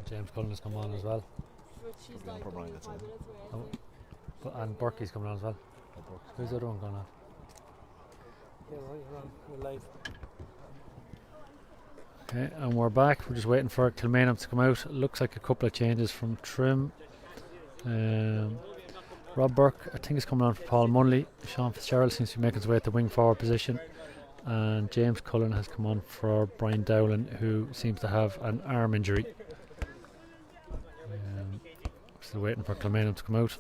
James Cullen has come on as well. And Burkey's coming on as well. Who's the other one going on? Yeah, right, we're live. Okay, and we're back. We're just waiting for Kilmainham to come out. It looks like a couple of changes from Trim. Rob Burke, I think, is coming on for Paul Munley. Sean Fitzgerald seems to be making his way at the wing forward position. And James Cullen has come on for Brian Dowling, who seems to have an arm injury. Still waiting for Kilmainham to come out.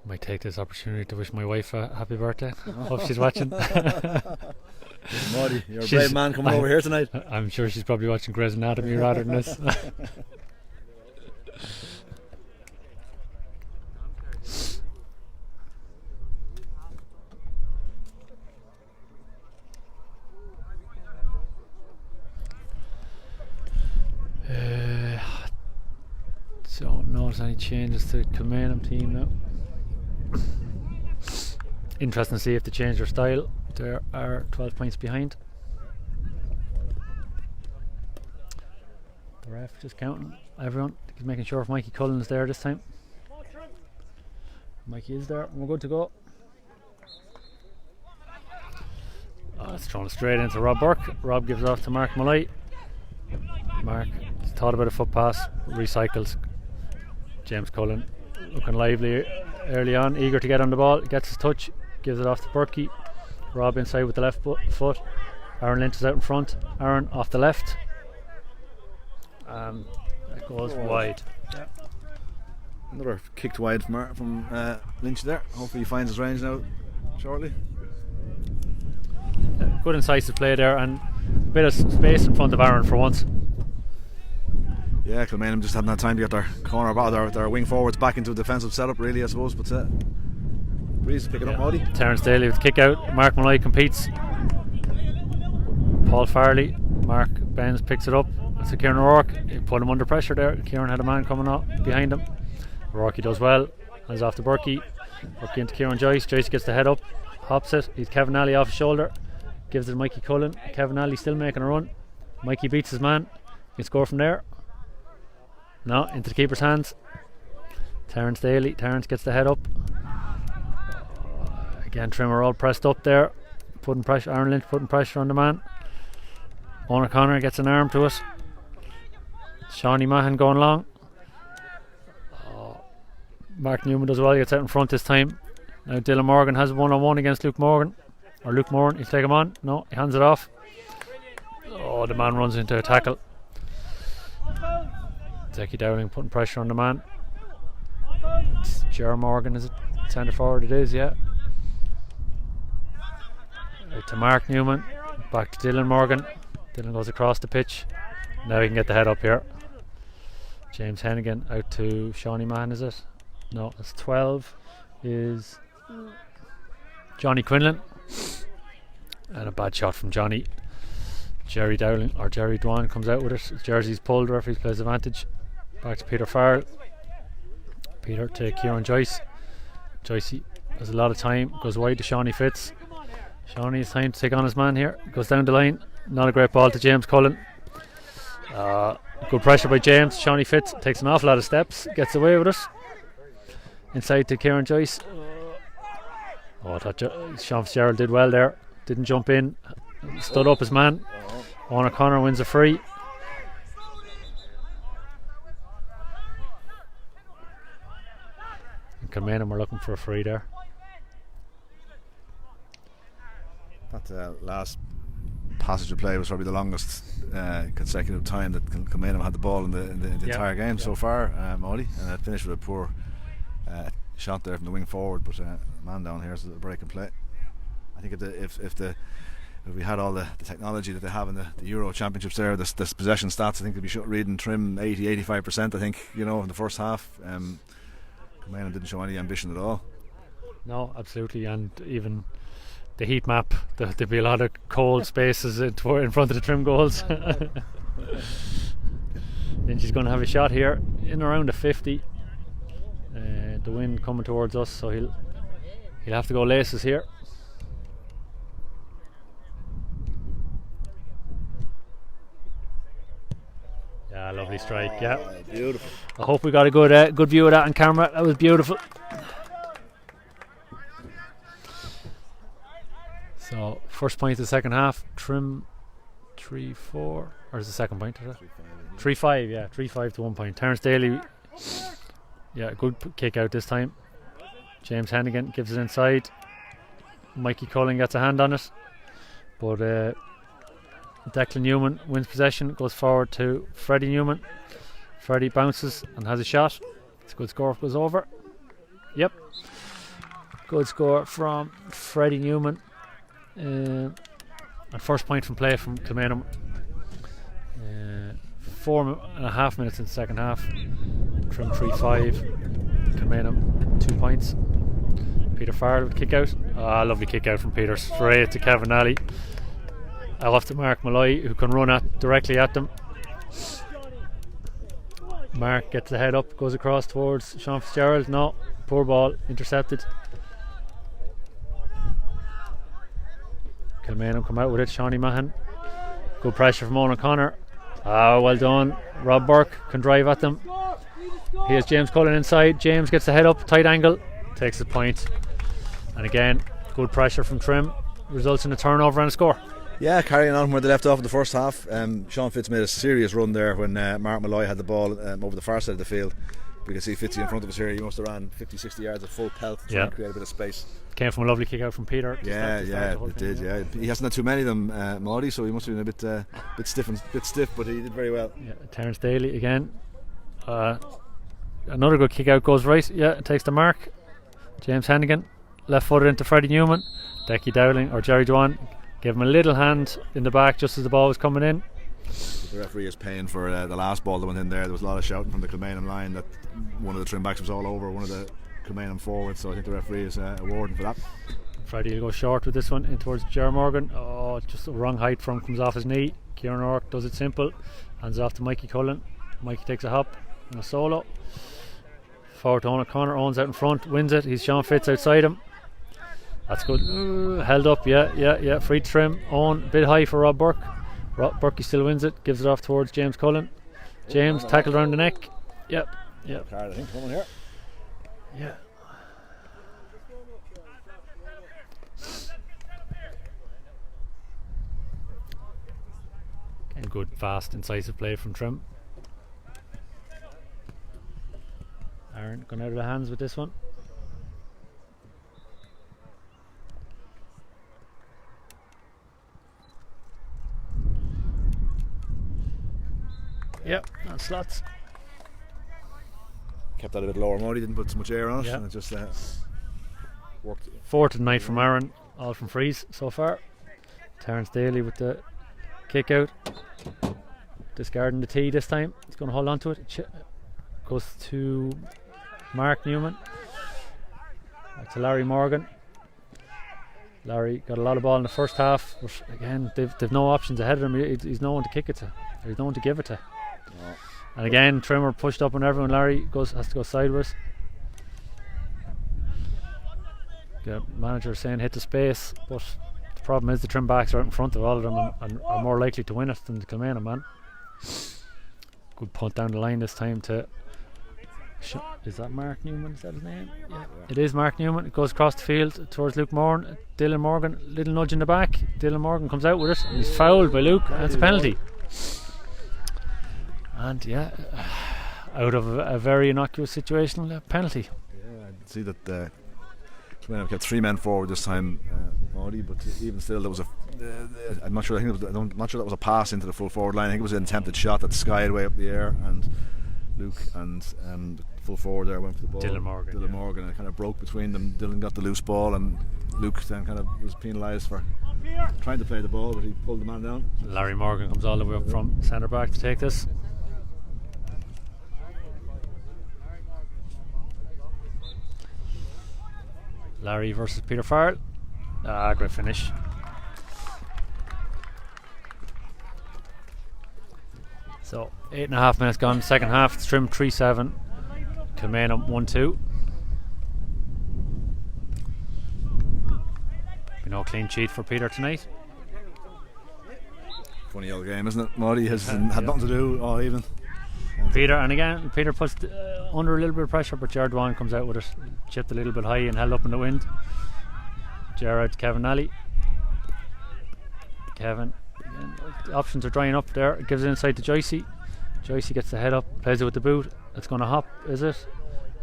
Might take this opportunity to wish my wife a happy birthday. Hope she's watching. Maudie, you're a brave man coming over here tonight. I'm sure she's probably watching Grey's Anatomy rather than this. Don't notice any changes to the Kilmainham team now. Interesting to see if they change their style. They are 12 points behind. The ref just counting everyone. He's making sure if Mikey Cullen is there this time. Mikey is there, and we're good to go. It's thrown straight into Rob Burke. Rob gives it off to Mark Malloy. Mark thought about a foot pass, recycles. James Cullen looking lively early on, eager to get on the ball, gets his touch, gives it off to Burkey. Rob inside with the left foot. Aaron Lynch is out in front. Aaron off the left. It goes wide. Yeah. Another kicked wide from Lynch there. Hopefully he finds his range now shortly. Good incisive play there, and a bit of space in front of Aaron for once. Yeah, Kilmainham just hadn't had time to get their corner back, their wing forwards back into a defensive setup, really, I suppose. But Breeze pick it up, Maudie. Terence Daly with the kick out. Mark Malloy competes. Paul Farley. Mark Benz picks it up. It's a Kieran O'Rourke. He put him under pressure there. Kieran had a man coming up behind him. O'Rourke does well. Hands off to Burkey. Burkey into Kieran Joyce. Joyce gets the head up. Hops it. He's Kevin Alley off his shoulder. Gives it to Mikey Cullen. Kevin Alley still making a run. Mikey beats his man. He can score from there. No, into the keeper's hands. Terence Daly. Terence gets the head up. Again, Trimmer all pressed up there. Putting pressure. Aaron Lynch putting pressure on the man. Owen O'Connor gets an arm to it. Shawnee Mahan going long. Mark Newman does well. He gets out in front this time. Now Dylan Morgan has one-on-one against Luke Morgan. Or Luke Moran. He'll take him on. No, he hands it off. Oh, the man runs into a tackle. Zeki Dowling putting pressure on the man. Ger Morgan, is it centre forward? It is, yeah. Out to Mark Newman. Back to Dylan Morgan. Dylan goes across the pitch. Now he can get the head up here. James Hennigan out to Shawnee Mann, is it? No, it's 12 is Johnny Quinlan. And a bad shot from Johnny. Jerry Dowling or Jerry Dwan comes out with it. Jersey's pulled, referee plays advantage. Back to Peter Farrell. Peter to Kieran Joyce. Joyce has a lot of time, goes wide to Shawnee Fitz. Shawnee has time to take on his man here. Goes down the line. Not a great ball to James Cullen. Good pressure by James. Shawnee Fitz takes an awful lot of steps, gets away with it. Inside to Kieran Joyce. I thought Sean Fitzgerald did well there. Didn't jump in. Stood up his man. Owen O'Connor wins a free. And Kilmainham are looking for a free there. That last passage of play was probably the longest consecutive time that Kilmainham had the ball in the entire game so far, Maudie, and it finished with a poor shot there from the wing forward, but man down here is a break and play. I think if we had all the technology that they have in the Euro Championships there, this possession stats, I think they'd be reading Trim 80-85%, I think, in the first half. Kilmainham didn't show any ambition at all. No, absolutely, and even the heat map, there'd be a lot of cold spaces in front of the Trim goals. Then she's going to have a shot here in around the 50. The wind coming towards us, so he'll have to go laces here. Lovely strike, yeah. Beautiful. I hope we got a good view of that on camera. That was beautiful. So, first point of the second half. Trim 3-4. Or is the second point? 3-5, yeah. 3-5 to 1 point. Terence Daly, yeah, good kick out this time. James Hennigan gives it inside. Mikey Cullen gets a hand on it. But Declan Newman wins possession, goes forward to Freddie Newman. Freddie bounces and has a shot. It's a good score, goes over. Yep. Good score from Freddie Newman. And first point from play from Kilmainham. 4.5 minutes in the second half. Trim 3-5. Kilmainham 2 points. Peter Farrell with kick out. Lovely kick out from Peter. Straight to Kevin Alley. HaLF to Mark Malloy, who can run directly at them. Mark gets the head up, goes across towards Sean Fitzgerald. No, poor ball, intercepted. Kilmainham come out with it. Shawnee Mahan. Good pressure from Owen O'Connor. Well done. Rob Burke can drive at them. Here's James Cullen inside. James gets the head up, tight angle, takes the point. And again, good pressure from Trim results in a turnover and a score. Yeah, carrying on where they left off in the first half. Sean Fitz made a serious run there when Mark Malloy had the ball over the far side of the field. We can see Fitzy in front of us here. He must have ran 50-60 yards at full pelt to try and create a bit of space. Came from a lovely kick out from Peter. Yeah, it did. Yeah, he hasn't had too many of them, Maudie, so he must have been a bit stiff, but he did very well. Yeah, Terence Daly again. Another good kick out goes right. Yeah, it takes the mark. James Hennigan left footed into Freddie Newman. Decky Dowling or Jerry Dwan gave him a little hand in the back just as the ball was coming in. The referee is paying for the last ball that went in there. There was a lot of shouting from the Kilmainham line that one of the trim backs was all over one of the Kilmainham forwards, so I think the referee is awarding for that. Freddie will go short with this one in towards Ger Morgan. Just the wrong height from, comes off his knee. Kieran O'Rourke does it simple, hands off to Mikey Cullen. Mikey takes a hop and a solo forward to Owen O'Connor. Owen's out in front, wins it. He's Sean Fitz outside him. That's good. Held up, yeah. Free trim. Owen, a bit high for Rob Burke. Burke still wins it, gives it off towards James Cullen. James tackled around the neck. Yep. Card, I think, coming here. Yeah. And good, fast, incisive play from Trim. Aaron going out of the hands with this one. Yep, that's slots. Kept that a bit lower. Modi didn't put so much air on it, and it just worked. 4 to 9 from Aaron, all from frees so far. Terence Daly with the kick out, discarding the tee this time. He's going to hold on to it. Goes to Mark Newman. Back to Larry Morgan. Larry got a lot of ball in the first half, but again they've no options ahead of him. He's no one to kick it to, or he's no one to give it to. No. And again, Trimmer pushed up on everyone. Larry has to go sideways. The manager saying hit the space, but the problem is the trim backs are out in front of all of them and are more likely to win it than the Kilmainham man. Good punt down the line this time to. Is that Mark Newman? Is that his name? Yeah. It is Mark Newman. It goes across the field towards Luke Moran. Dylan Morgan, little nudge in the back. Dylan Morgan comes out with it. And he's fouled by Luke. That's a penalty. And yeah, out of a very innocuous situation, a penalty. Yeah, I see that Kilmainham kept 3 men forward this time, Maudie, but even still, there was I'm not sure. I'm not sure that was a pass into the full forward line. I think it was an attempted shot that skied way up the air, and Luke and the full forward there went for the ball. Dylan Morgan, and it kind of broke between them. Dylan got the loose ball, and Luke then kind of was penalised for trying to play the ball, but he pulled the man down. Larry Morgan comes all the way up from centre back to take this. Larry versus Peter Farrell. Great finish. So 8.5 minutes gone. Second half. It's Trim 3-7. Kilmainham 1-2. No clean sheet for Peter tonight. Funny old game, isn't it? Maudie has had nothing to do all evening. Peter, and again, Peter puts under a little bit of pressure, but Jared Wan comes out with it, chipped a little bit high and held up in the wind. Jared, Kevin Alley. Kevin, the options are drying up there. Gives it inside to Joycey. Joycey gets the head up, plays it with the boot. It's going to hop, is it?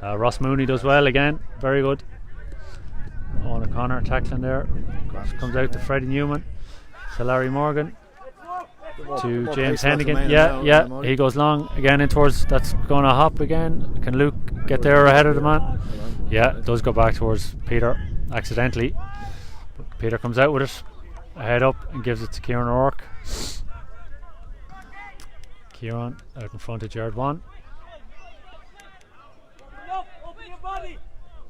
Ross Mooney does well again, very good. Owen O'Connor tackling there. Comes out to Freddie Newman, to Larry Morgan, to James Hennigan. Yeah, he goes long again in towards. That's going to hop again. Can Luke get there ahead of the man? Yeah, it does go back towards Peter accidentally. But Peter comes out with it, a head up, and gives it to Kieran O'Rourke. Kieran out in front of Jared Wan.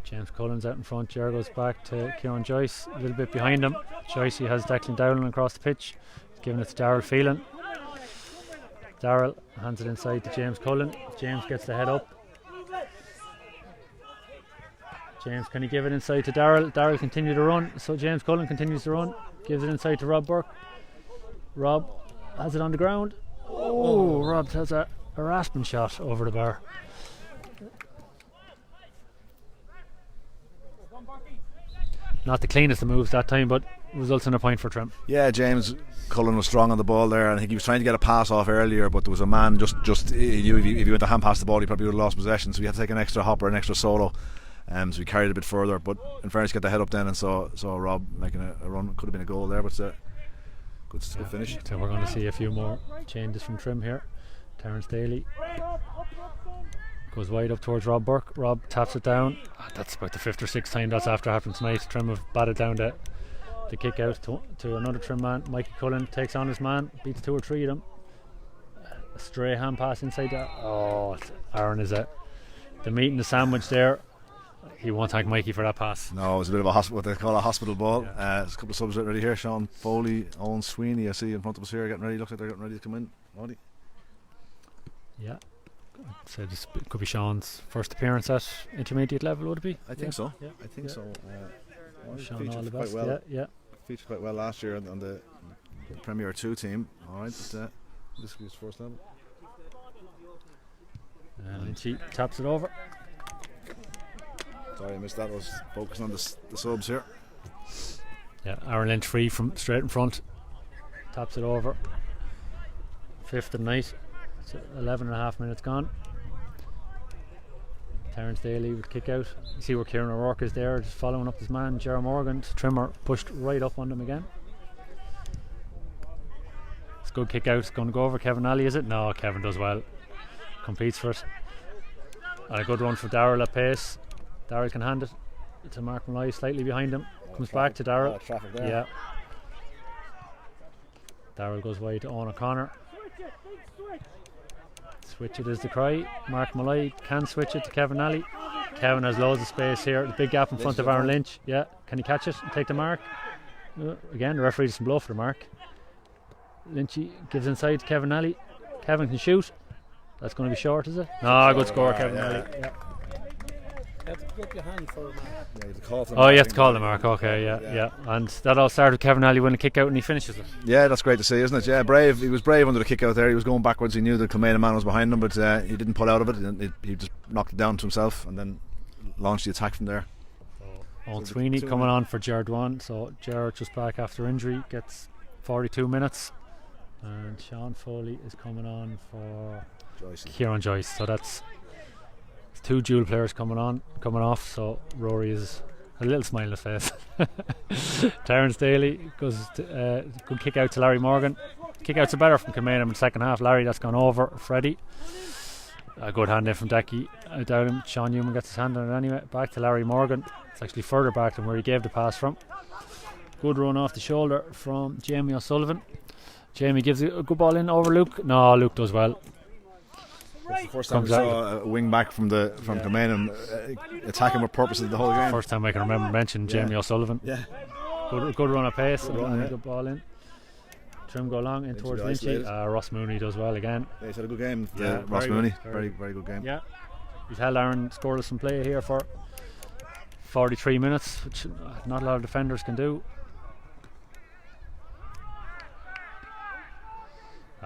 James Cullen's out in front. Jared goes back to Kieran Joyce, a little bit behind him. Joyce has Declan Dowling across the pitch, giving it to Darrell Phelan. Darrell hands it inside to James Cullen. James gets the head up. James, can he give it inside to Darrell? Darrell continue to run, so James Cullen continues to run, gives it inside to Rob Burke. Rob has it on the ground. Oh, Rob has a rasping shot over the bar. Not the cleanest of moves that time, but results in a point for Trim. Yeah, James Cullen was strong on the ball there, and I think he was trying to get a pass off earlier, but there was a man just he knew if he went to hand past the ball, he probably would have lost possession, so he had to take an extra hop or an extra solo. So he carried it a bit further, but in fairness, get the head up then and saw Rob making a run. Could have been a goal there, but it's a good finish. So we're going to see a few more changes from Trim here. Terence Daly goes wide up towards Rob Burke. Rob taps it down. That's about the 5th or 6th time that's after happened tonight. Trim have batted down the kick out to another Trim man. Mikey Cullen takes on his man, beats 2 or 3 of them. A stray hand pass inside there. Oh, Aaron is the meat and the sandwich there. He won't thank Mikey for that pass. No, it was a bit of what they call a hospital ball. There's a couple of subs ready here. Sean Foley, Owen Sweeney, I see in front of us here, getting ready. Looks like they're getting ready to come in. Roddy. Yeah. So this could be Sean's first appearance at intermediate level, would it be? I think so. Yeah. I think so. Sean, all the best. Featured quite well last year on the Premier 2 team. All right, but this is his first level. And she taps it over. Sorry, I missed that. I was focusing on the subs here. Yeah, Aaron Lynch free from straight in front. Taps it over. 5th of the night. 11 and a half minutes gone. Terence Daly would kick out. You see where Kieran O'Rourke is there, just following up his man, Jerry Morgan. Trimmer pushed right up on them again. It's a good kick out. It's going to go over Kevin Alley, is it? No, Kevin does well. Competes for it. And a good run for Darrell at pace. Darrell can hand it to Mark Malloy, slightly behind him. Comes back to Darrell. Yeah. Darrell goes wide to Owen O'Connor. Switch it is the cry. Mark Malloy can switch it to Kevin Alley. Kevin has loads of space here. The big gap in front of Aaron Lynch. Yeah, can he catch it and take the mark? Again, the referee doesn't blow for the mark. Lynchy gives inside to Kevin Alley. Kevin can shoot. That's going to be short, is it? No, good score, Kevin Alley. Yeah. You have to put up your hand for a mark. Yeah, you have to call for the Oh, mark, you have to call the mark. Okay, yeah. And that all started with Kevin Alley winning a kick out and he finishes it. Yeah, that's great to see, isn't it? Yeah, brave. He was brave under the kick out there. He was going backwards. He knew the Kilmainham man was behind him, but he didn't pull out of it. He just knocked it down to himself and then launched the attack from there. Owen Sweeney coming on for Jared Wan. So Jared just back after injury, gets 42 minutes. And Sean Foley is coming on for Kieran Joyce. So that's 2 dual players coming off. So Rory is a little smile on his face. Terence Daly goes good kick out to Larry Morgan. Kick outs are better from Kilmainham in the second half. Larry, that's gone over. Freddie, a good hand in from Decky. I doubt him. Sean Newman gets his hand on it anyway. Back to Larry Morgan. It's actually further back than where he gave the pass from. Good run off the shoulder from Jamie O'Sullivan. Jamie gives a good ball in over Luke. No, Luke does well. It's the first time we saw a wing back from Kilmainham attacking with purposes the whole game. First time I can remember mentioning Jamie O'Sullivan. Yeah. Good run of pace and yeah. good ball in. Trim go long in towards Lynchy. Ross Mooney does well again. Yeah, he's had a good game. Yeah, Ross Mooney, very good game. Yeah, he's held Aaron scoreless in play here for 43 minutes, which not a lot of defenders can do.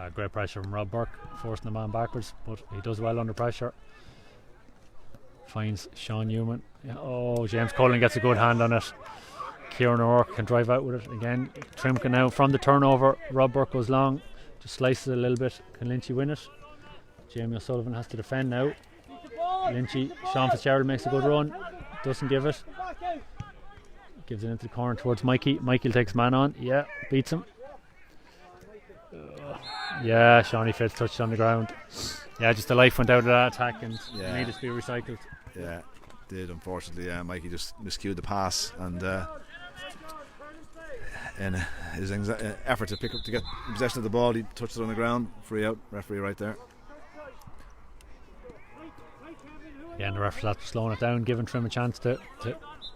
Great pressure from Rob Burke, forcing the man backwards, but he does well under pressure. Finds Sean Newman. Yeah, oh, James Cullen gets a good hand on it. Kieran O'Rourke can drive out with it again. Trimke now from the turnover. Rob Burke goes long, just slices it a little bit. Can Lynchy win it? Jamie O'Sullivan has to defend now. Lynchy, Sean Fitzgerald makes a good run, doesn't give it. Gives it into the corner towards Mikey. Mikey takes man on. Yeah, beats him. Yeah, Shawnee Fitz touched on the ground. Yeah, just the life went out of that attack and needed to be recycled. Yeah, did unfortunately. Mikey just miscued the pass, and in his effort to get possession of the ball, he touched it on the ground. Free out, referee right there. Yeah, and the referee's slowing it down, giving Trim a chance to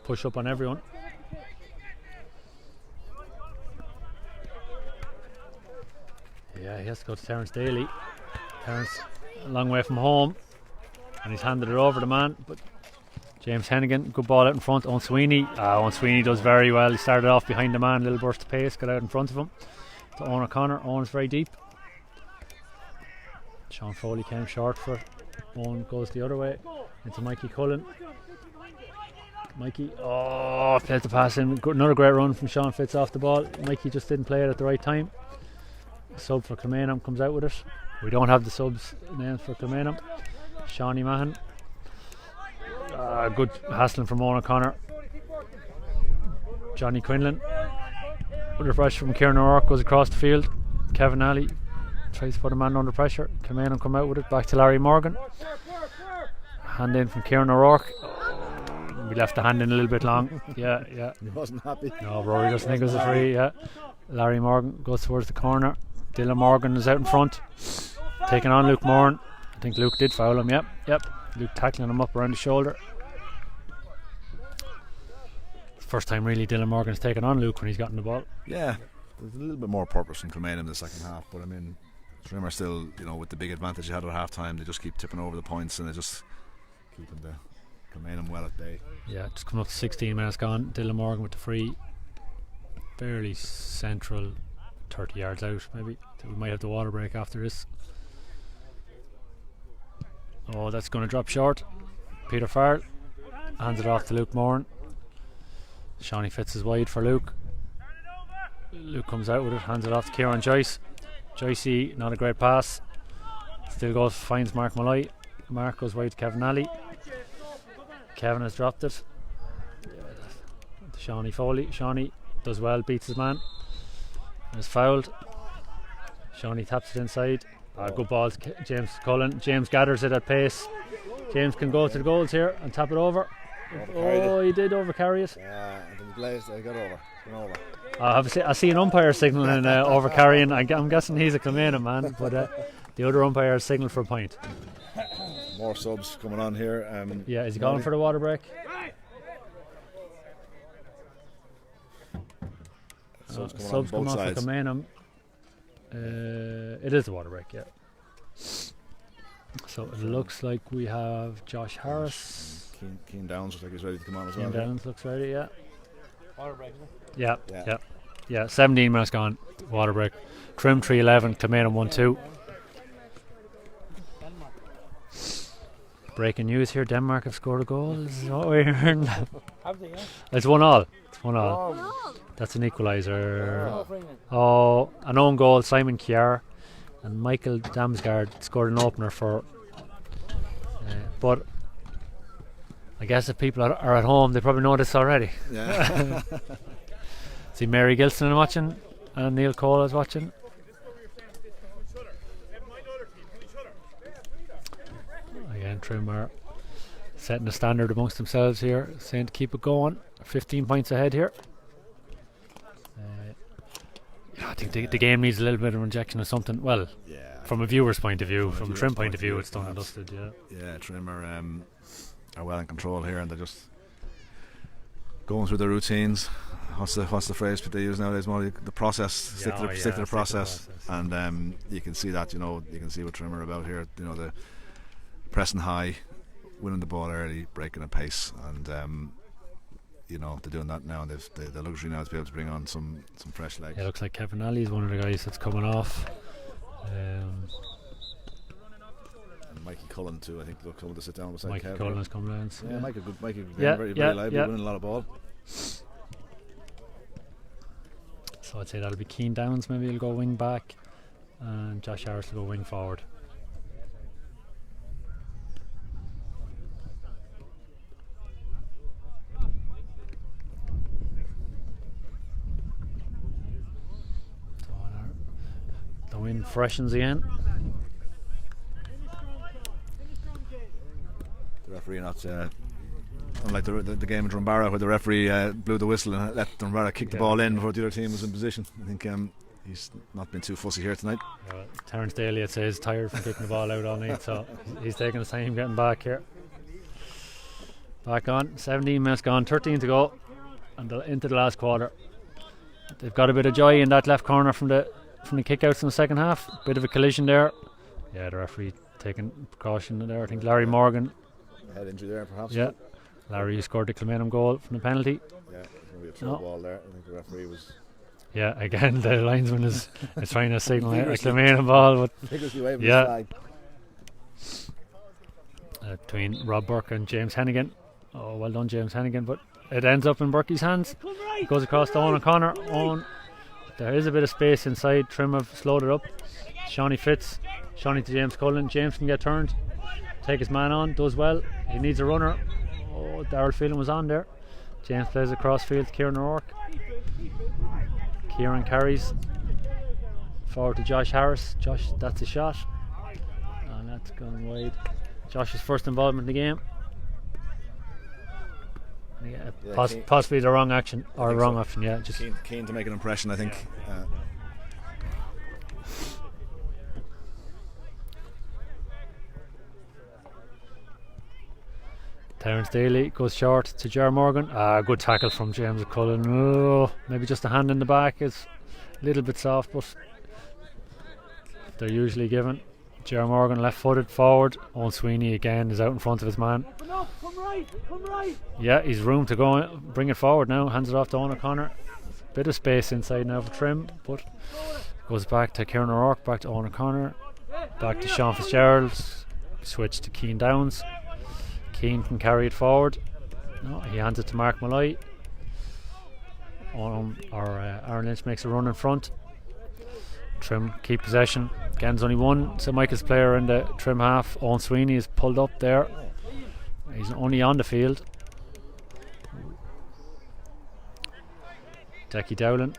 push up on everyone. Yeah, he has to go to Terence Daly. Terence a long way from home, and he's handed it over the man, but James Hennigan, good ball out in front. Owen Sweeney. Owen Sweeney does very well. He started off behind the man, little burst of pace, got out in front of him to Owen O'Connor. Owen's very deep. Sean Foley came short for it. Owen goes the other way into Mikey Cullen. Mikey, plays the pass in. Another great run from Sean Fitz off the ball. Mikey just didn't play it at the right time. Sub for Kilmainham comes out with it. We don't have the subs names for Kilmainham. Shawnee Mahan. Good hassling from Owen O'Connor. Johnny Quinlan. Under pressure from Kieran O'Rourke, goes across the field. Kevin Alley tries to put a man under pressure. Kilmainham come out with it. Back to Larry Morgan. Hand in from Kieran O'Rourke. We left the hand in a little bit long. Yeah. He wasn't happy. No, Rory doesn't think it was a free. Yeah. Larry Morgan goes towards the corner. Dylan Morgan is out in front, taking on Luke Moran. I think Luke did foul him. Yep. Luke tackling him up around the shoulder. First time really Dylan Morgan's taken on Luke when he's gotten the ball. Yeah, there's a little bit more purpose in Kilmainham in the second half, but I mean, Trimmer still, with the big advantage they had at half time, they just keep tipping over the points and they just keeping the Kilmainham well at bay. Yeah, just coming up to 16 minutes gone. Dylan Morgan with the free, fairly central, 30 yards out maybe. We might have the water break after this. Oh, that's going to drop short. Peter Farrell hands it off to Luke Moran. Shawnee Fitz is wide for Luke. Luke comes out with it, hands it off to Kieran Joyce. Joycey, not a great pass. Still goes, finds Mark Malloy. Mark goes wide to Kevin Alley. Kevin has dropped it. Shawnee Foley. Shawnee does well, beats his man. And is fouled. Shawnee taps it inside. Good ball to James Cullen. James gathers it at pace. James can go to the goals here and tap it over. He did overcarry it. Yeah, and then Blaze, they got over. I see an umpire signalling overcarrying. I'm guessing he's a Kilmainham man, but the other umpire signalled for a point. More subs coming on here. Is he calling for the water break? Subs coming off for Kilmainham. It is the water break, yeah. So it looks like we have Josh Harris. Keane Downs looks like he's ready to come on as well. Keane Downs looks ready, yeah. Water break, isn't it? Yeah, 17 minutes gone. Water break. Trim 3-11, Kilmainham 1-2. Breaking news here: Denmark have scored a goal. This is what we're hearing. Have they, yeah? It's 1-1. It's 1-1. That's an equaliser. An own goal. Simon Kjær and Michael Damsgaard scored an opener for. But I guess if people are at home, they probably know this already. Yeah. See Mary Gilson watching, and Neil Cole is watching. Again, Trim are setting a standard amongst themselves here, saying to keep it going. 15 points ahead here. I think the game needs a little bit of injection of something. Well, from a viewer's point of view, from a Trim point of view, it's done and dusted. Yeah, Trim are well in control here, and they're just going through their routines. What's the phrase they use nowadays? More the process. Stick to the process. And you can see that. You can see what Trim are about here. The pressing high, winning the ball early, breaking a pace, and they're doing that now. And they've the luxury now to be able to bring on some fresh legs. Yeah, it looks like Kevin Alley is one of the guys that's coming off. And Mikey Cullen too, I think, look, coming to sit down beside Mikey Kev. Cullen has come down. Yeah, Mikey Yeah, very yeah, lively, yeah. winning a lot of ball. So I'd say that'll be Keane Downs, maybe he'll go wing back, and Josh Harris will go wing forward. So the wind freshens again. The referee not unlike the game in Drumbarra where the referee blew the whistle and let Drumbarra kick the ball in before the other team was in position. I think he's not been too fussy here tonight. Terence Daly, I'd say, is tired from kicking the ball out all night, so he's taking his time getting back here. Back on, 17 minutes gone, 13 to go, and into the last quarter. They've got a bit of joy in that left corner from the kickouts in the second half. Bit of a collision there. Yeah, the referee taking precaution there. I think Larry Morgan. Head injury there, perhaps. Yeah, Larry scored the Kilmainham goal from the penalty. Yeah, there's going to be a throw ball there. I think the referee was. Yeah, again the linesman is trying to signal a Kilmainham ball, but vigorously waving his yeah. flag. Between Rob Burke and James Hennigan. Oh, well done, James Hennigan, but it ends up in Burke's hands. It goes across to Owen O'Connor. Owen, there is a bit of space inside. Trim have slowed it up. Shawnee Fitz. Shawnee to James Cullen. James can get turned. Take his man on. Does well. He needs a runner. Oh, Darryl Phelan was on there. James plays across field to Kieran O'Rourke. Kieran carries forward to Josh Harris. Josh, that's a shot. And that's gone wide. Josh's first involvement in the game. Yeah, possibly the wrong action or wrong option. Yeah, just keen to make an impression, I think. Terence Daly goes short to Ger Morgan. Good tackle from James Cullen. Oh, maybe just a hand in the back is a little bit soft, but they're usually given. Ger Morgan left footed forward. Owen Sweeney again is out in front of his man. Come right. Yeah, he's room to go bring it forward now. Hands it off to Owen O'Connor. Bit of space inside now for Trim, but goes back to Kieran O'Rourke, back to Owen O'Connor, back to Sean Fitzgerald. Switch to Keane Downs. Keane can carry it forward. No, he hands it to Mark Malloy. Aaron Lynch makes a run in front. Trim keep possession. Again, there's only one St Michael's player in the Trim half. Owen Sweeney is pulled up there. He's only on the field. Decky Dowling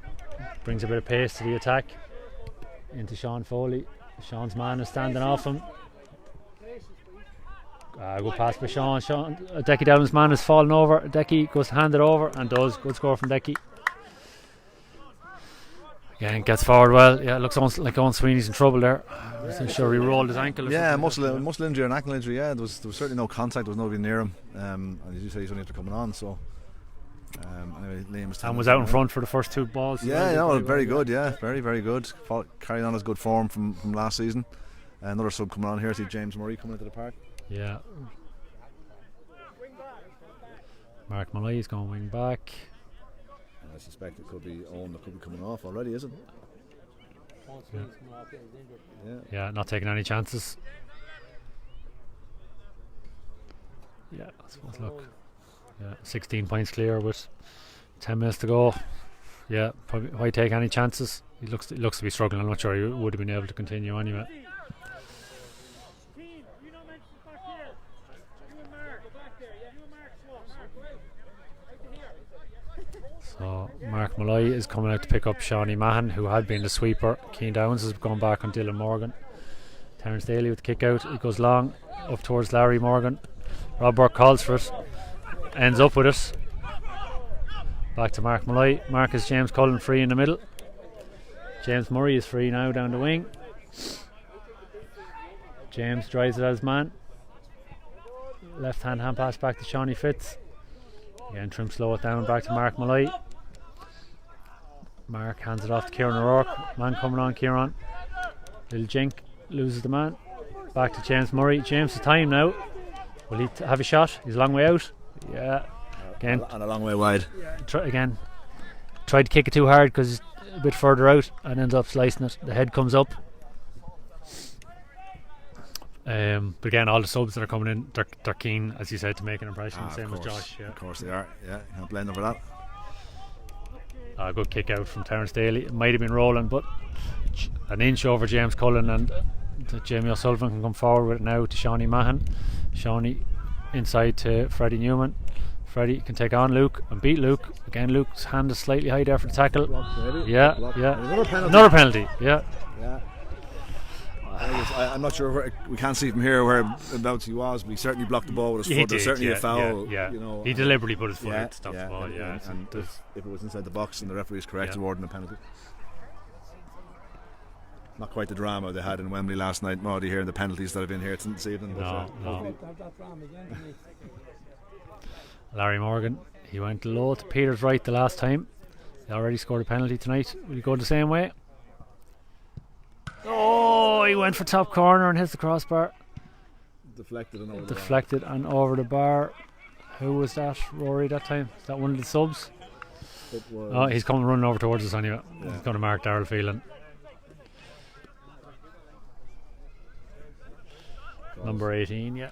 brings a bit of pace to the attack into Sean Foley. Sean's man is standing off him. Good pass by Sean. Decky Dowling's man has fallen over. Decky goes to hand it over and does. Good score from Decky. Again, gets forward well. Yeah, it looks like Owen Sweeney's in trouble there. I'm sure he rolled his ankle. Yeah, muscle injury or an ankle injury. Yeah, there was certainly no contact. There was nobody near him. And as you say, he's only after coming on. So, anyway, Liam was out in front for the first two balls. Yeah, very good. Yeah, very, very good. Carrying on his good form from last season. Another sub coming on here. I see James Murray coming into the park. Yeah. Mark Malloy is going wing back. I suspect it could be Owen that could be coming off already, isn't it? Yeah, not taking any chances. Yeah, I suppose, look. Yeah, 16 points clear with 10 minutes to go. Yeah, probably why take any chances? He looks to be struggling. I'm not sure he would have been able to continue anyway. So Mark Malloy is coming out to pick up Shawnee Mahan, who had been the sweeper. Keane Downs has gone back on Dylan Morgan. Terence Daly with the kick out. He goes long up towards Larry Morgan. Rob Burke calls for it. Ends up with it. Back to Mark Malloy. Mark is James Cullen free in the middle. James Murray is free now down the wing. James drives it at his man. Left hand pass back to Shawnee Fitz. Again, Trim slow it down back to Mark Malloy. Mark hands it off to Kieran O'Rourke. Man coming on, Kieran. Little jink, loses the man. Back to James Murray. James has time now. Will he have a shot? He's a long way out. Yeah. Again, and a long way wide. Tried to kick it too hard because he's a bit further out and ends up slicing it. The head comes up. But again, all the subs that are coming in, they're keen, as you said, to make an impression. Same as Josh. Yeah. Of course they are. Yeah, can't blame them for that. A good kick out from Terence Daly. It might have been rolling, but an inch over James Cullen, and Jamie O'Sullivan can come forward with it now to Shawnee Mahan. Shawnee inside to Freddie Newman. Freddie can take on Luke and beat Luke. Again, Luke's hand is slightly high there for the tackle. Yeah. Another penalty. Yeah. I'm not sure where, we can't see from here whereabouts he was, but he certainly blocked the ball with his foot. There's certainly a foul. Yeah. You know, he deliberately put his foot out to stop the ball. And if it was inside the box and the referee is correct, awarding a penalty. Not quite the drama they had in Wembley last night, Maudie, here, and the penalties that have been here this evening. No. Larry Morgan, he went low to Peter's right the last time. He already scored a penalty tonight. Will he go the same way? Oh, he went for top corner and hits the crossbar. Deflected and over the bar. Who was that? Rory that time? Is that one of the subs? Oh, he's coming running over towards us anyway. Yeah. He's going to mark Darryl Phelan. Number 18, yeah.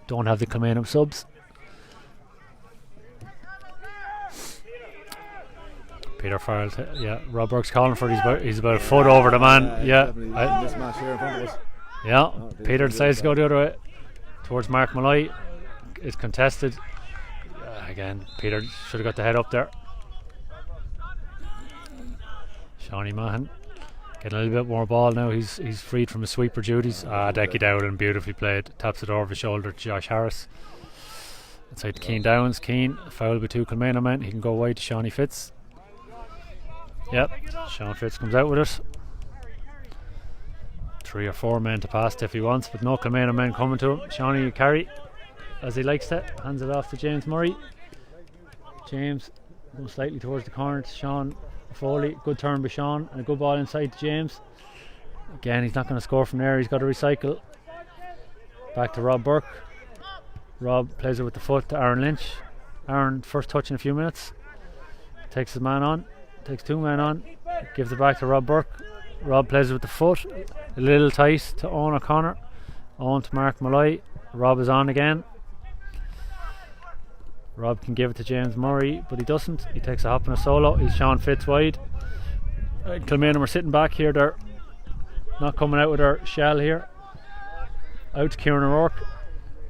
Don't have the Kilmainham subs. Peter Farrell, Rob Burke's calling for it. He's about a foot over the man. This match here in front of us. Peter decides to go the other way towards Mark Malloy. It's contested. Again, Peter should have got the head up there. Shawnee Mahan getting a little bit more ball now. He's freed from his sweeper duties. Decky Dowden, beautifully played. Taps it over his shoulder to Josh Harris. Inside to Keane Downs. Keane, foul by two Kilmainham men. He can go wide to Shawnee Fitz. Sean Fitz comes out with it. 3 or 4 men to pass if he wants, but no Kilmainham men coming to him. Shawnee carry as he likes to. Hands it off to James Murray. James goes slightly towards the corner to Sean Foley. Good turn by Sean and a good ball inside to James. Again, he's not going to score from there. He's got to recycle. Back to Rob Burke. Rob plays it with the foot to Aaron Lynch. Aaron, first touch in a few minutes. Takes his man on. Takes 2 men on. Gives it back to Rob Burke. Rob plays it with the foot. A little tight to Owen O'Connor. Owen to Mark Malloy. Rob is on again. Rob can give it to James Murray, but he doesn't. He takes a hop and a solo. He's Sean Fitz wide. Kilmainham are sitting back here. They're not coming out with their shell here. Out to Kieran O'Rourke.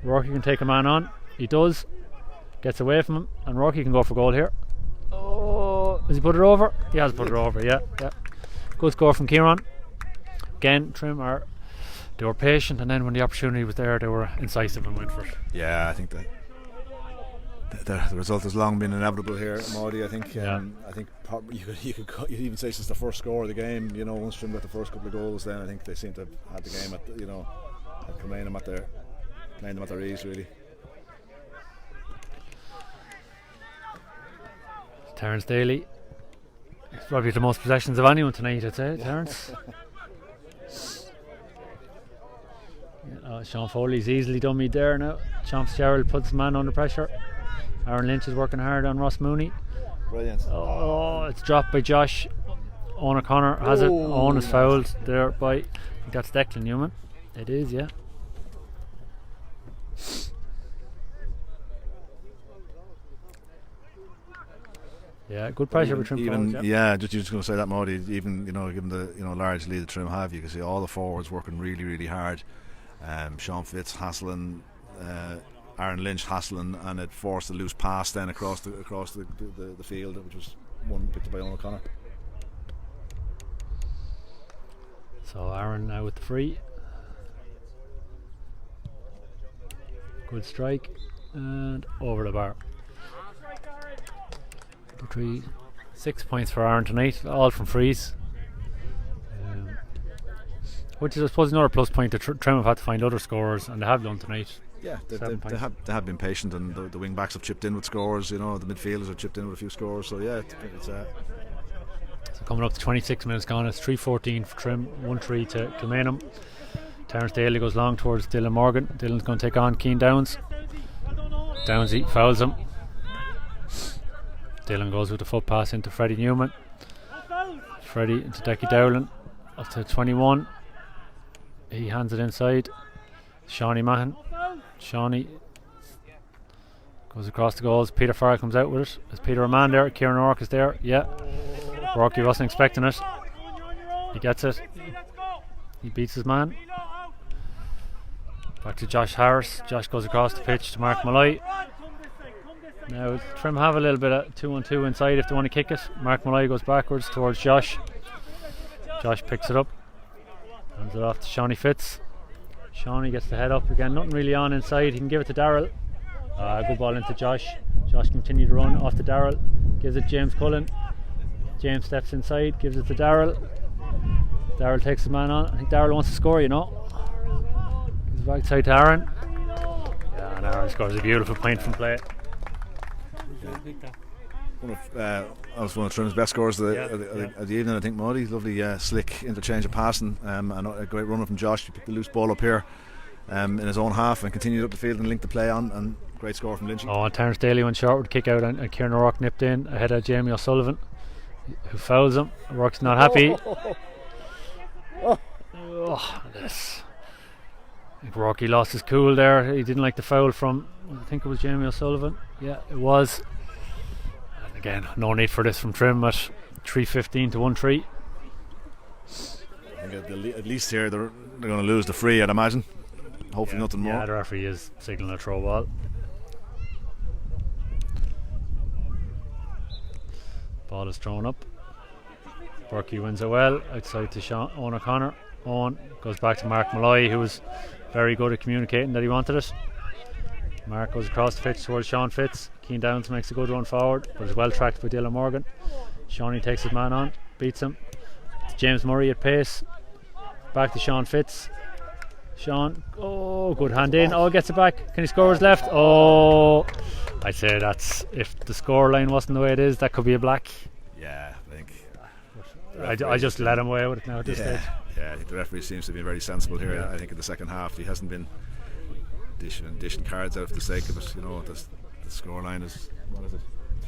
Rourke can take a man on. He does. Gets away from him, and Rourke can go for goal here. Oh, has he put it over? He has put it over. Yeah. Good score from Kieran. Again, Trim they were patient, and then when the opportunity was there, they were incisive and went for it. Yeah, I think that the result has long been inevitable here, Maudie. I think probably you could even say since the first score of the game. You know, once Trim got the first couple of goals, then I think they seem to have had the game at Kilmainham playing them at their ease, really. Terence Daly. He's probably the most possessions of anyone tonight, I'd say. Terence. Sean Foley's easily dummied there now. Sean Fitzgerald puts the man under pressure. Aaron Lynch is working hard on Ross Mooney. Brilliant. Oh, it's dropped by Josh. Owen O'Connor has it. Owen is fouled there by, I think that's Declan Newman. It is, yeah. Yeah, good pressure between forwards. Just going to say that, Maudie. Even given the large lead that Trim have, you can see all the forwards working really, really hard. Sean Fitz hassling, Aaron Lynch hassling, and it forced a loose pass then across the field, which was one picked up by Owen O'Connor. So Aaron now with the free. Good strike and over the bar. 6 points for Aaron tonight, all from frees, which is I suppose another plus point that Trim have had to find other scorers, and they have done tonight. Yeah, they have been patient, and the wing backs have chipped in with scores. The midfielders have chipped in with a few scores. So yeah, so coming up to 26 minutes gone. It's 3-14 for Trim, 1-3 to Kilmainham. Terence Daly goes long towards Dylan Morgan. Dylan's going to take on Keane Downs. Downsy fouls him. Dylan goes with the foot pass into Freddie Newman. Freddie into Decky Dowland up to 21. He hands it inside. Shawnee Mahan. Shawnee goes across the goals. Peter Farrell comes out with it. Is Peter a man there? Kieran O'Rourke is there. Yeah. Rourke wasn't expecting it. He gets it. He beats his man. Back to Josh Harris. Josh goes across the pitch to Mark Malloy. Now Trim have a little bit of 2-on-2 inside if they want to kick it. Mark Malloy goes backwards towards Josh. Josh picks it up. Hands it off to Shawnee Fitz. Shawnee gets the head up again. Nothing really on inside. He can give it to Darrell. Good ball into Josh. Josh continues to run off to Darrell. Gives it James Cullen. James steps inside. Gives it to Darrell. Darrell takes the man on. I think Darrell wants to score, you know. Gives it back side to Aaron. Yeah, and Aaron scores a beautiful point from play. One of Trim's best scores of the evening, I think. Maudie, lovely slick interchange of passing, and a great runner from Josh. He picked the loose ball up here in his own half and continued up the field and linked the play on, and great score from Lynchy. And Terence Daly went short with kick out, and Kieran O'Rourke nipped in ahead of Jamie O'Sullivan, who fouls him. O'Rourke's not happy. This. I think Rourke lost his cool there. He didn't like the foul from, I think it was Jamie O'Sullivan. Yeah, it was. And again, no need for this from Trim at 3:15 to 1-3. I think at least here they're going to lose the free, I'd imagine. Hopefully nothing more. Yeah, the referee is signalling a throw ball. Ball is thrown up. Burkey wins it well outside to Owen O'Connor. Owen goes back to Mark Malloy, who was very good at communicating that he wanted it. Mark goes across the pitch towards Sean Fitz. Keane Downs makes a good run forward, but is well tracked by Dylan Morgan. Shawnee takes his man on, beats him. It's James Murray at pace. Back to Sean Fitz. Sean, good hand in. Gets it back. Can he score his left? I'd say that's, if the score line wasn't the way it is, that could be a black. Yeah, I think. I just let him away with it now at this stage. Yeah, I think the referee seems to be very sensible here. Yeah. I think in the second half he hasn't been dishing cards out for the sake of it. You know, the score line is, what is it,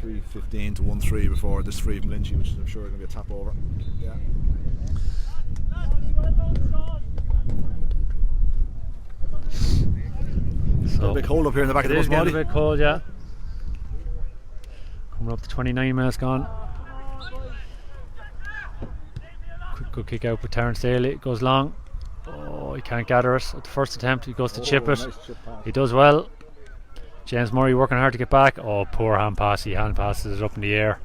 3:15 to 1-3 before this free from Lynchy, which I'm sure is going to be a tap over. Yeah. So a big hold up here in the back of the bus, It is getting a bit cold, yeah. Coming up to 29 minutes gone. Quick good kick out with Terence Daly. It goes long. He can't gather it at the first attempt. He goes to chip it. Nice chip pass. He does well. James Murray working hard to get back. Poor hand pass. He hand passes it up in the air.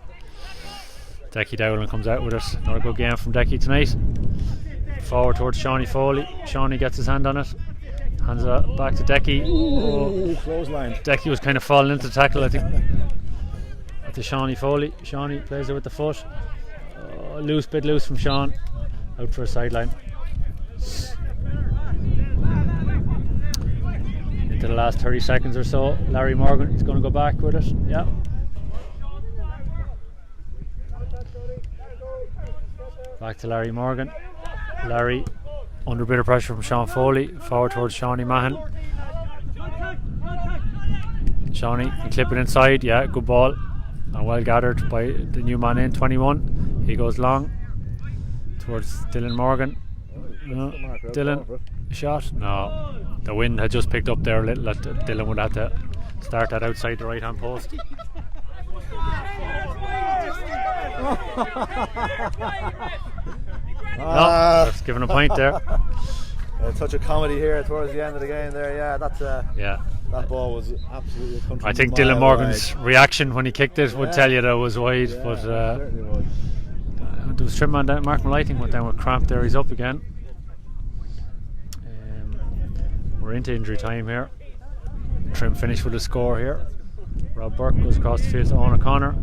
Decky Dowling comes out with it. Another good game from Decky tonight. Forward towards Shawnee Foley. Shawnee gets his hand on it. Hands it back to Decky. Clothesline. Decky was kind of falling into the tackle, I think. To Shawnee Foley. Shawnee plays it with the foot. Loose from Sean. Out for a sideline. Into the last 30 seconds or so. Larry Morgan is going to go back with it. Yeah. Back to Larry Morgan. Larry under a bit of pressure from Sean Foley. Forward towards Shawnee Mahan. Shawnee can clip it inside. Yeah, good ball. And well gathered by the new man in, 21. He goes long towards Dylan Morgan. Dylan, shot? No. The wind had just picked up there a little. Dylan would have to start that outside the right hand post. That's giving a point there. A touch of comedy here towards the end of the game there. Yeah, that's that ball was absolutely a country. I think Dylan Morgan's reaction when he kicked it would tell you that it was wide, but there was Trim man down. Mark Mallighting went down with cramp there. He's up again. We're into injury time here. Trim finished with a score here. Rob Burke goes across the field to Owen O'Connor.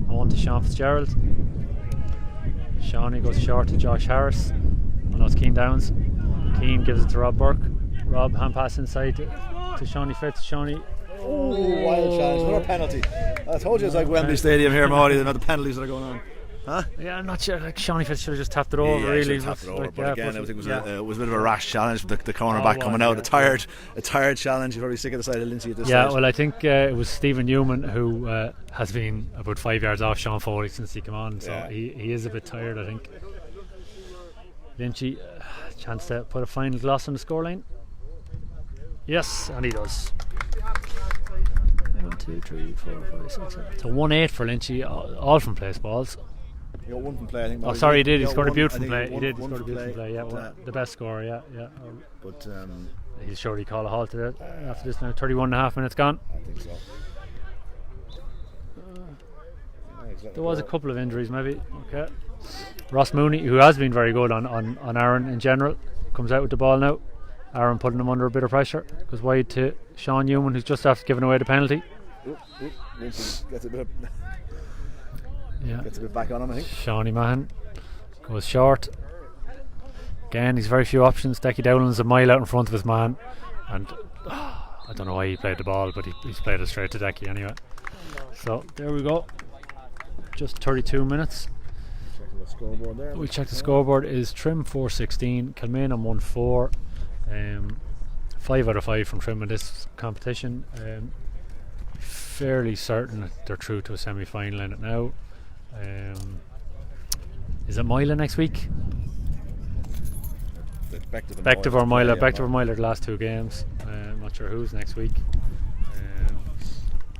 On to Sean Fitzgerald. Shawnee goes short to Josh Harris. It's Keane Downs. Keane gives it to Rob Burke. Rob hand pass inside to Shawnee Fitz. Shawnee. Wild challenge. Another penalty. I told you it's like Wembley Stadium here, Maudie. They're not the penalties that are going on. Huh? Yeah, I'm not sure. Like Shawnee Fitz should have just tapped it over. Really, tapped it over. Like, but again, I think it was a bit of a rash challenge. The cornerback coming out, a tired challenge. You're probably sick of the side of Lynchy at this stage. Yeah, well, I think it was Stephen Newman who has been about 5 yards off Sean Foley since he came on. So he is a bit tired, I think. Lynchy, Chance to put a final gloss on the scoreline. Yes, and he does. 1, 2, 3, 4, 5, 6, 7. So 1-8 for Lynchy, all from place balls. He got one from play, I think. Oh, sorry, he did. He scored a beautiful play. He did. He scored a beautiful play. Yeah, the best score. Yeah. But he'll surely call a halt to it after this now. 31.5 minutes gone. I think so. There was a couple of injuries, maybe. Okay. Ross Mooney, who has been very good on Aaron in general, comes out with the ball now. Aaron putting him under a bit of pressure. Goes wide to Sean Newman, who's just after giving away the penalty. Gets a bit Yeah. Gets a bit back on him, I think. Shawnee Mahan goes short. Again, he's very few options. Decky Dowland's a mile out in front of his man, and I don't know why he played the ball, but he's played it straight to Decky anyway. So there we go. Just 32 minutes. Checking the scoreboard there. We check the scoreboard. Is Trim 4-16, Kilmainham 1-4. 5 out of 5 from Trim in this competition. Fairly certain that they're through to a semi-final in it now. Is it Mila next week? Bective or Mila? Bective or Mila the last 2 games. I'm not sure who's next week.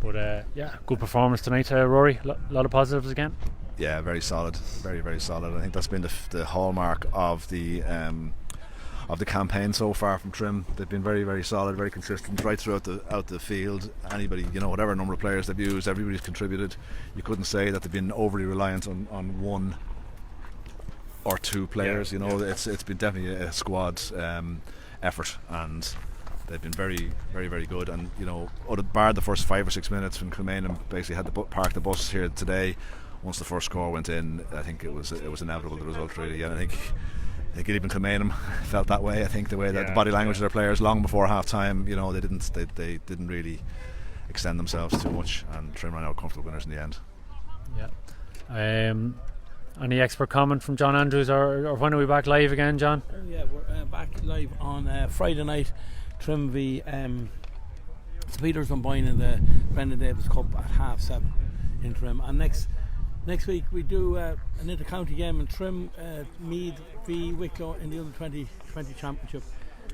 But yeah, good performance tonight, Rory. A lot of positives again. Yeah, very solid, very, very solid. I think that's been the hallmark of the campaign so far from Trim. They've been very, very solid, very consistent right throughout the field. Anybody, whatever number of players they've used, everybody's contributed. You couldn't say that they've been overly reliant on one or two players. It's been definitely a squad effort, and they've been very, very, very good. And bar the first 5 or 6 minutes when Kilmainham basically had to park the bus here today. Once the first score went in, I think it was inevitable, the result, really. And I think even Kilmainham felt that way. I think the way that the body language of their players long before half time, they didn't really extend themselves too much, and Trim ran out comfortable winners in the end. Yeah. Any expert comment from John Andrews, or when are we back live again, John? Yeah, we're back live on Friday night. Trim v St Peters and Boinne in the Brendan Davis Cup at 7:30 in Trim. And next week we do an inter-county game in Trim, Meath v Wicklow in the under-20 championship.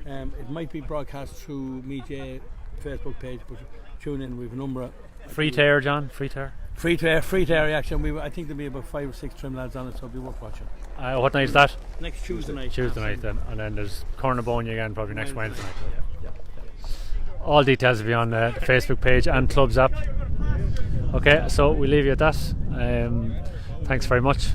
It might be broadcast through Meath Facebook page, but tune in. We have a number of free to air, John. Free to air reaction. I think there'll be about 5 or 6 Trim lads on it, so it'll be worth watching. What night is that? Next Tuesday night. Tuesday night then, and then there's Cornabonia again probably next Wednesday night. Yeah. All details will be on the Facebook page and Clubs app. Okay, so we leave you at that. Thanks very much.